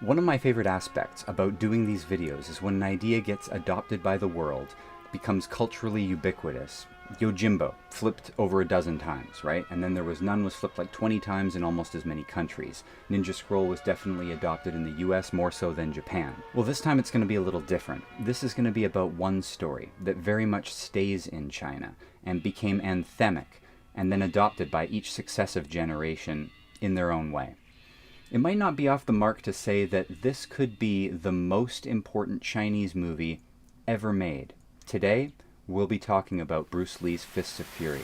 One of my favorite aspects about doing these videos is when an idea gets adopted by the world, becomes culturally ubiquitous. Yojimbo flipped over a dozen times, right? And then There Was None was flipped like 20 times in almost as many countries. Ninja Scroll was definitely adopted in the US more so than Japan. Well, this time it's going to be a little different. This is going to be about one story that very much stays in China and became anthemic and then adopted by each successive generation in their own way. It might not be off the mark to say that this could be the most important Chinese movie ever made. Today, we'll be talking about Bruce Lee's Fists of Fury.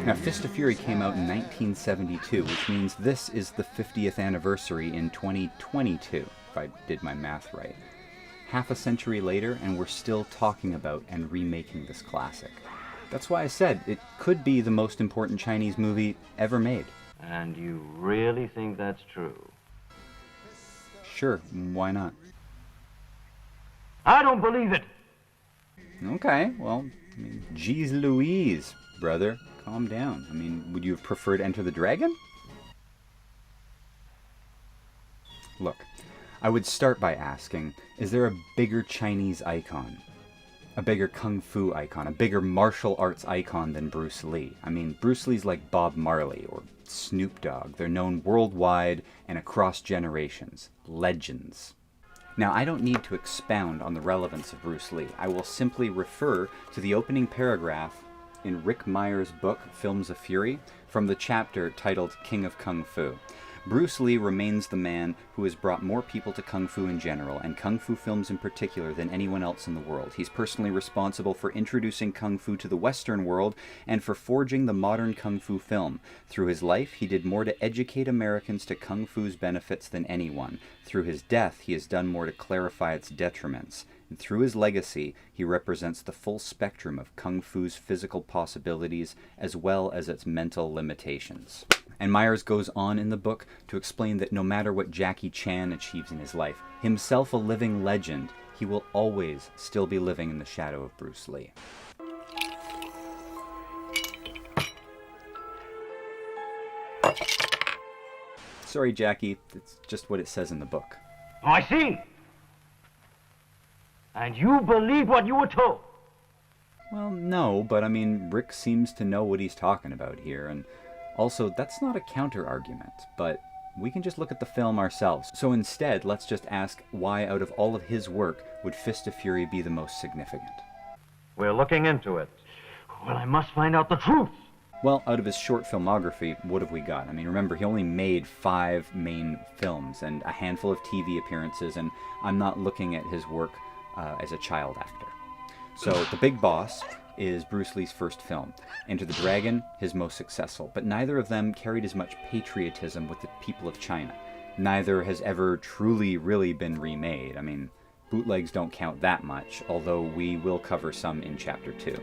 Now, Fist of Fury came out in 1972, which means this is the 50th anniversary in 2022, if I did my math right. Half a century later, and we're still talking about and remaking this classic. That's why I said it could be the most important Chinese movie ever made. And you really think that's true? Sure, why not? I don't believe it! Okay, well, geez Louise, brother. Calm down. Would you have preferred Enter the Dragon? Look, I would start by asking, is there a bigger Chinese icon? A bigger kung fu icon? A bigger martial arts icon than Bruce Lee? Bruce Lee's like Bob Marley or Snoop Dogg. They're known worldwide and across generations. Legends. Now, I don't need to expound on the relevance of Bruce Lee. I will simply refer to the opening paragraph in Rick Meyer's book, Films of Fury, from the chapter titled King of Kung Fu. Bruce Lee remains the man who has brought more people to Kung Fu in general, and Kung Fu films in particular, than anyone else in the world. He's personally responsible for introducing Kung Fu to the Western world and for forging the modern Kung Fu film. Through his life, he did more to educate Americans to Kung Fu's benefits than anyone. Through his death, he has done more to clarify its detriments. And through his legacy, he represents the full spectrum of Kung Fu's physical possibilities as well as its mental limitations. And Myers goes on in the book to explain that no matter what Jackie Chan achieves in his life, himself a living legend, he will always still be living in the shadow of Bruce Lee. Sorry, Jackie, it's just what it says in the book. Oh, I see! And you believe what you were told? Well, no, but Rick seems to know what he's talking about here, and also, that's not a counter-argument, but we can just look at the film ourselves. So instead, let's just ask why out of all of his work would Fist of Fury be the most significant? We're looking into it. Well, I must find out the truth. Well, out of his short filmography, what have we got? Remember, he only made 5 main films and a handful of TV appearances, and I'm not looking at his work as a child actor. So, The Big Boss is Bruce Lee's first film. Enter the Dragon, his most successful, but neither of them carried as much patriotism with the people of China. Neither has ever truly really been remade. Bootlegs don't count that much, although we will cover some in Chapter 2.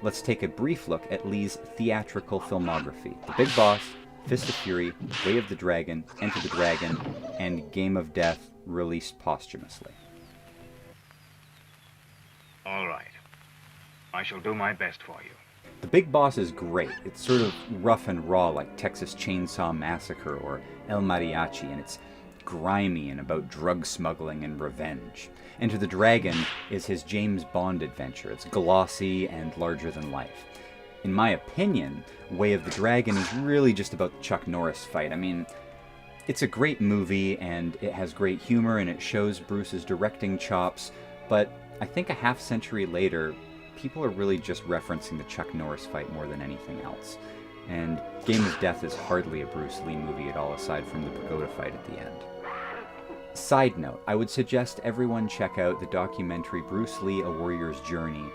Let's take a brief look at Lee's theatrical filmography. The Big Boss, Fist of Fury, Way of the Dragon, Enter the Dragon, and Game of Death, released posthumously. All right. I shall do my best for you. The Big Boss is great. It's sort of rough and raw like Texas Chainsaw Massacre or El Mariachi, and it's grimy and about drug smuggling and revenge. Enter the Dragon is his James Bond adventure. It's glossy and larger than life. In my opinion, Way of the Dragon is really just about the Chuck Norris fight. It's a great movie, and it has great humor, and it shows Bruce's directing chops, but I think a half century later, people are really just referencing the Chuck Norris fight more than anything else. And Game of Death is hardly a Bruce Lee movie at all, aside from the pagoda fight at the end. Side note, I would suggest everyone check out the documentary Bruce Lee, A Warrior's Journey,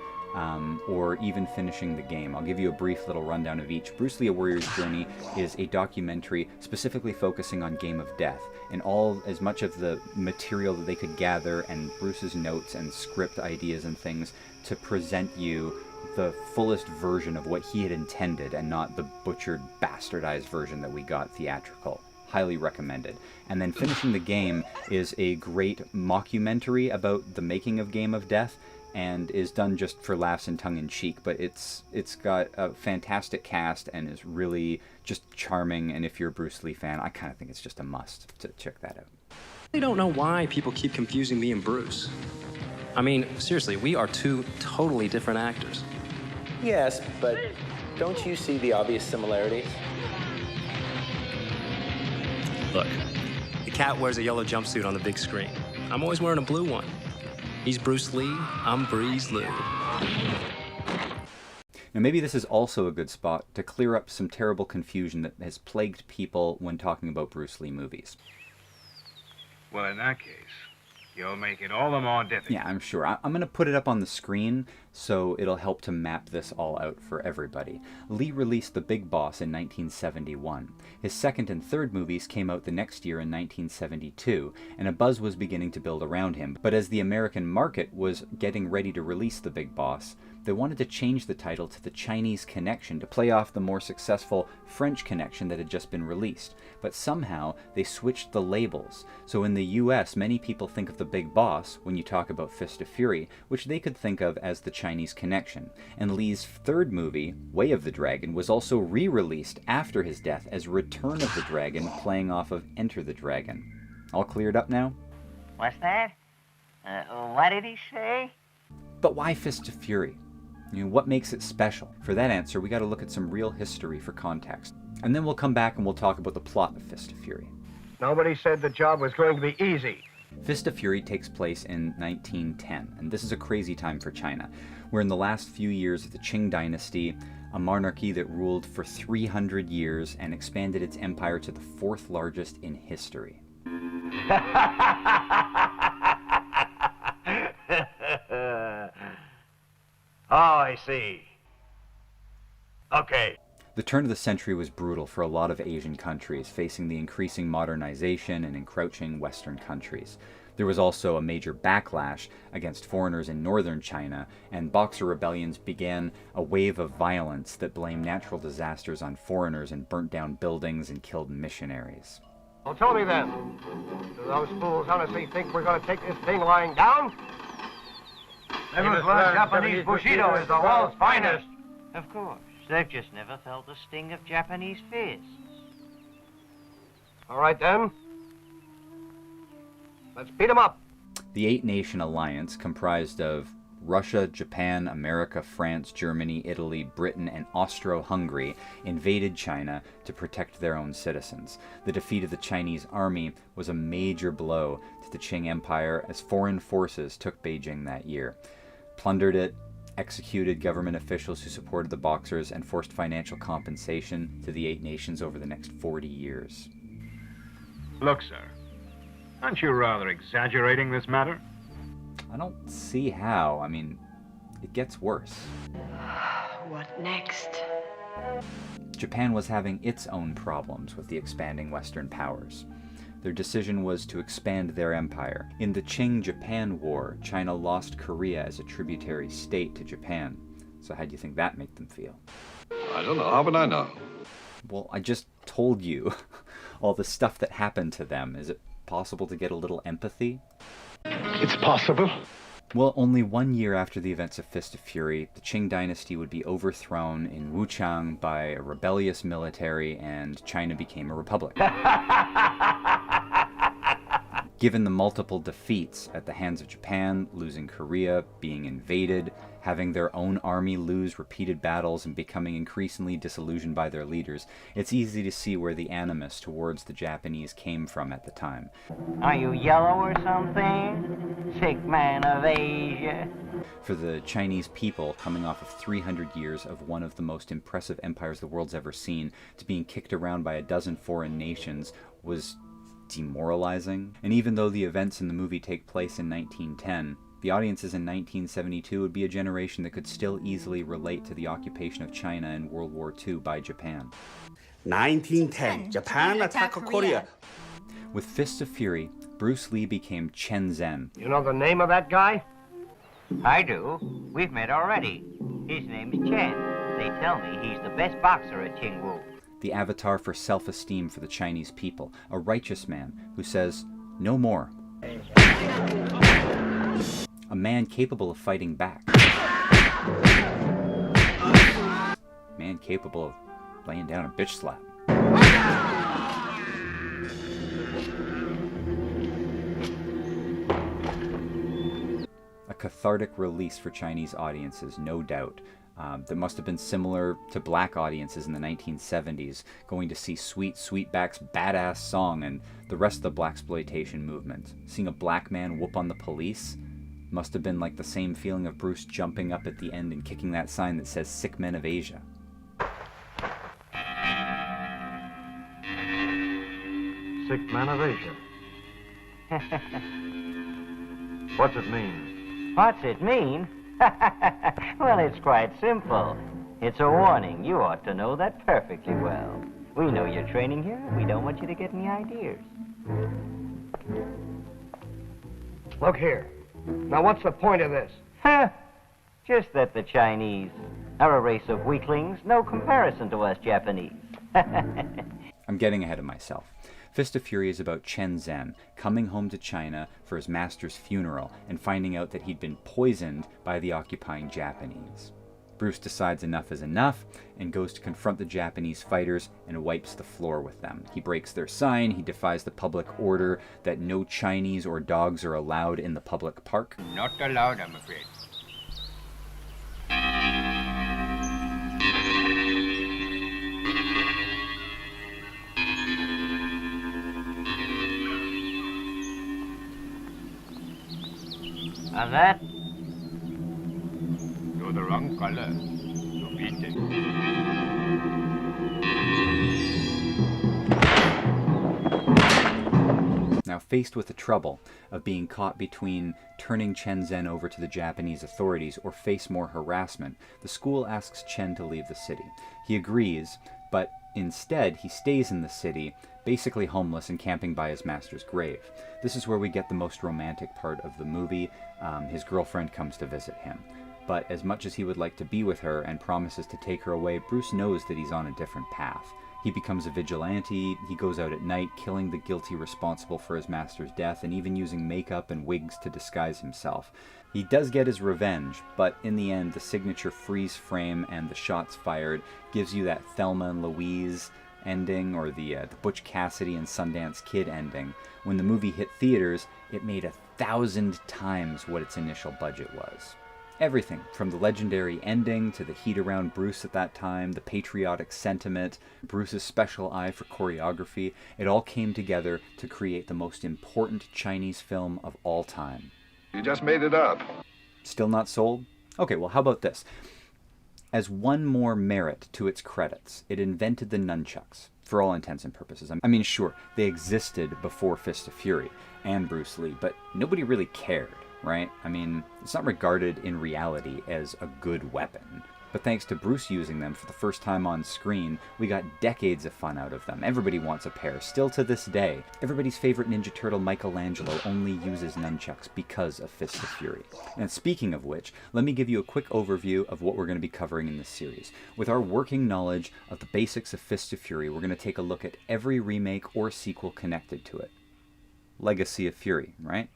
or even Finishing the Game. I'll give you a brief little rundown of each. Bruce Lee, A Warrior's Journey is a documentary specifically focusing on Game of Death, and as much of the material that they could gather, and Bruce's notes and script ideas and things to present you the fullest version of what he had intended and not the butchered, bastardized version that we got theatrical. Highly recommended. And then finishing the game is a great mockumentary about the making of Game of Death, and is done just for laughs and tongue-in-cheek, but it's got a fantastic cast and is really just charming, and if you're a Bruce Lee fan, I kind of think it's just a must to check that out. I don't know why people keep confusing me and Bruce. I mean, seriously, we are two totally different actors. Yes, but don't you see the obvious similarities? Look, the cat wears a yellow jumpsuit on the big screen. I'm always wearing a blue one. He's Bruce Lee, I'm Breeze Lou. Now maybe this is also a good spot to clear up some terrible confusion that has plagued people when talking about Bruce Lee movies. Well, in that case, you'll make it all the more difficult. Yeah, I'm sure. I'm going to put it up on the screen so it'll help to map this all out for everybody. Lee released The Big Boss in 1971. His second and third movies came out the next year in 1972, and a buzz was beginning to build around him. But as the American market was getting ready to release The Big Boss, they wanted to change the title to The Chinese Connection to play off the more successful French Connection that had just been released. But somehow they switched the labels. So in the US, many people think of The Big Boss when you talk about Fist of Fury, which they could think of as The Chinese Connection. And Lee's third movie, Way of the Dragon, was also re-released after his death as Return of the Dragon, playing off of Enter the Dragon. All cleared up now? What's that? What did he say? But why Fist of Fury? What makes it special? For that answer, we got to look at some real history for context. And then we'll come back and we'll talk about the plot of Fist of Fury. Nobody said the job was going to be easy. Fist of Fury takes place in 1910, and this is a crazy time for China. We're in the last few years of the Qing dynasty, a monarchy that ruled for 300 years and expanded its empire to the fourth largest in history. Oh, I see. Okay. The turn of the century was brutal for a lot of Asian countries, facing the increasing modernization and encroaching Western countries. There was also a major backlash against foreigners in northern China, and Boxer rebellions began a wave of violence that blamed natural disasters on foreigners and burnt down buildings and killed missionaries. Well, tell me then, do those fools honestly think we're going to take this thing lying down? Never learned Japanese Bushido is the world's finest. Of course. They've just never felt the sting of Japanese fists. All right, then. Let's beat them up. The eight-nation alliance, comprised of Russia, Japan, America, France, Germany, Italy, Britain, and Austro-Hungary, invaded China to protect their own citizens. The defeat of the Chinese army was a major blow to the Qing Empire as foreign forces took Beijing that year, plundered it, executed government officials who supported the Boxers, and forced financial compensation to the eight nations over the next 40 years. Look, sir, aren't you rather exaggerating this matter? I don't see how. I mean, it gets worse. What next? Japan was having its own problems with the expanding Western powers. Their decision was to expand their empire. In the Qing-Japan War, China lost Korea as a tributary state to Japan. So how do you think that made them feel? I don't know. How would I know? Well, I just told you all the stuff that happened to them. Is it possible to get a little empathy? It's possible. Well, only 1 year after the events of Fist of Fury, the Qing dynasty would be overthrown in Wuchang by a rebellious military, and China became a republic. Given the multiple defeats at the hands of Japan, losing Korea, being invaded, having their own army lose repeated battles, and becoming increasingly disillusioned by their leaders, it's easy to see where the animus towards the Japanese came from at the time. Are you yellow or something? Sick man of Asia. For the Chinese people, coming off of 300 years of one of the most impressive empires the world's ever seen, to being kicked around by a dozen foreign nations was demoralizing. And even though the events in the movie take place in 1910, the audiences in 1972 would be a generation that could still easily relate to the occupation of China in World War II by Japan. 1910, Japan attacked Korea. With Fist of Fury, Bruce Lee became Chen Zhen. You know the name of that guy? I do. We've met already. His name's Chen. They tell me he's the best boxer at Ch1. The avatar for self-esteem for the Chinese people, a righteous man who says, no more. A man capable of fighting back. A man capable of laying down a bitch slap. A cathartic release for Chinese audiences, no doubt. That must have been similar to black audiences in the 1970s, going to see Sweet Sweetback's badass song and the rest of the blaxploitation movement. Seeing a black man whoop on the police must have been like the same feeling of Bruce jumping up at the end and kicking that sign that says "Sick Men of Asia." Sick man of Asia. What's it mean? What's it mean? Well, it's quite simple. It's a warning. You ought to know that perfectly well. We know you're training here, and we don't want you to get any ideas. Look here. Now, what's the point of this? Just that the Chinese are a race of weaklings, no comparison to us Japanese. I'm getting ahead of myself. Fist of Fury is about Chen Zhen coming home to China for his master's funeral and finding out that he'd been poisoned by the occupying Japanese. Bruce decides enough is enough and goes to confront the Japanese fighters and wipes the floor with them. He breaks their sign, he defies the public order that no Chinese or dogs are allowed in the public park. Not allowed, I'm afraid. And that? You're the wrong color. So beat it. Now, faced with the trouble of being caught between turning Chen Zhen over to the Japanese authorities or face more harassment, the school asks Chen to leave the city. He agrees, but instead he stays in the city, basically homeless and camping by his master's grave. This is where we get the most romantic part of the movie. His girlfriend comes to visit him. But as much as he would like to be with her and promises to take her away, Bruce knows that he's on a different path. He becomes a vigilante, he goes out at night, killing the guilty responsible for his master's death, and even using makeup and wigs to disguise himself. He does get his revenge, but in the end, the signature freeze frame and the shots fired gives you that Thelma and Louise ending, or the Butch Cassidy and Sundance Kid ending. When the movie hit theaters, it made 1,000 times what its initial budget was. Everything, from the legendary ending to the heat around Bruce at that time, the patriotic sentiment, Bruce's special eye for choreography, it all came together to create the most important Chinese film of all time. You just made it up. Still not sold? Okay, well, how about this? As one more merit to its credits, it invented the nunchucks, for all intents and purposes. I mean, sure, they existed before Fist of Fury and Bruce Lee, but nobody really cared. Right? I mean, it's not regarded in reality as a good weapon. But thanks to Bruce using them for the first time on screen, we got decades of fun out of them. Everybody wants a pair. Still to this day, everybody's favorite Ninja Turtle, Michelangelo, only uses nunchucks because of Fist of Fury. And speaking of which, let me give you a quick overview of what we're going to be covering in this series. With our working knowledge of the basics of Fist of Fury, we're going to take a look at every remake or sequel connected to it. Legacy of Fury, right?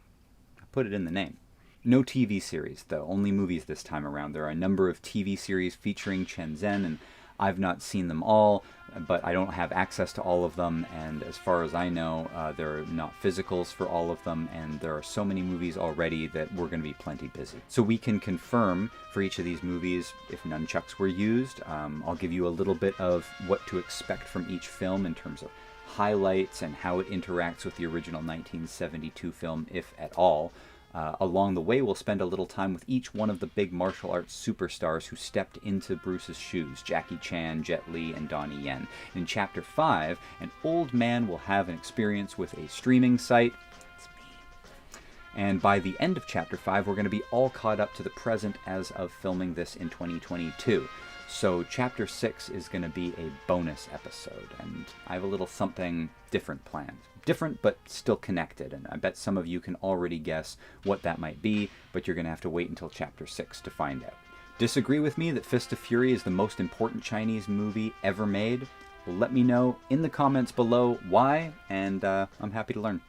Put it in the name. No TV series, though, only movies this time around. There are a number of TV series featuring Chen Zhen, and I've not seen them all, but I don't have access to all of them, and as far as I know, there are not physicals for all of them, and there are so many movies already that we're going to be plenty busy. So we can confirm for each of these movies if nunchucks were used. I'll give you a little bit of what to expect from each film in terms of highlights and how it interacts with the original 1972 film, if at all. Along the way, we'll spend a little time with each one of the big martial arts superstars who stepped into Bruce's shoes: Jackie Chan, Jet Li, and Donnie Yen. In Chapter 5, an old man will have an experience with a streaming site. It's me. And by the end of Chapter 5, we're going to be all caught up to the present as of filming this in 2022. So Chapter 6 is going to be a bonus episode, and I have a little something different planned. Different, but still connected, and I bet some of you can already guess what that might be, but you're going to have to wait until Chapter 6 to find out. Disagree with me that Fist of Fury is the most important Chinese movie ever made? Let me know in the comments below why, and I'm happy to learn.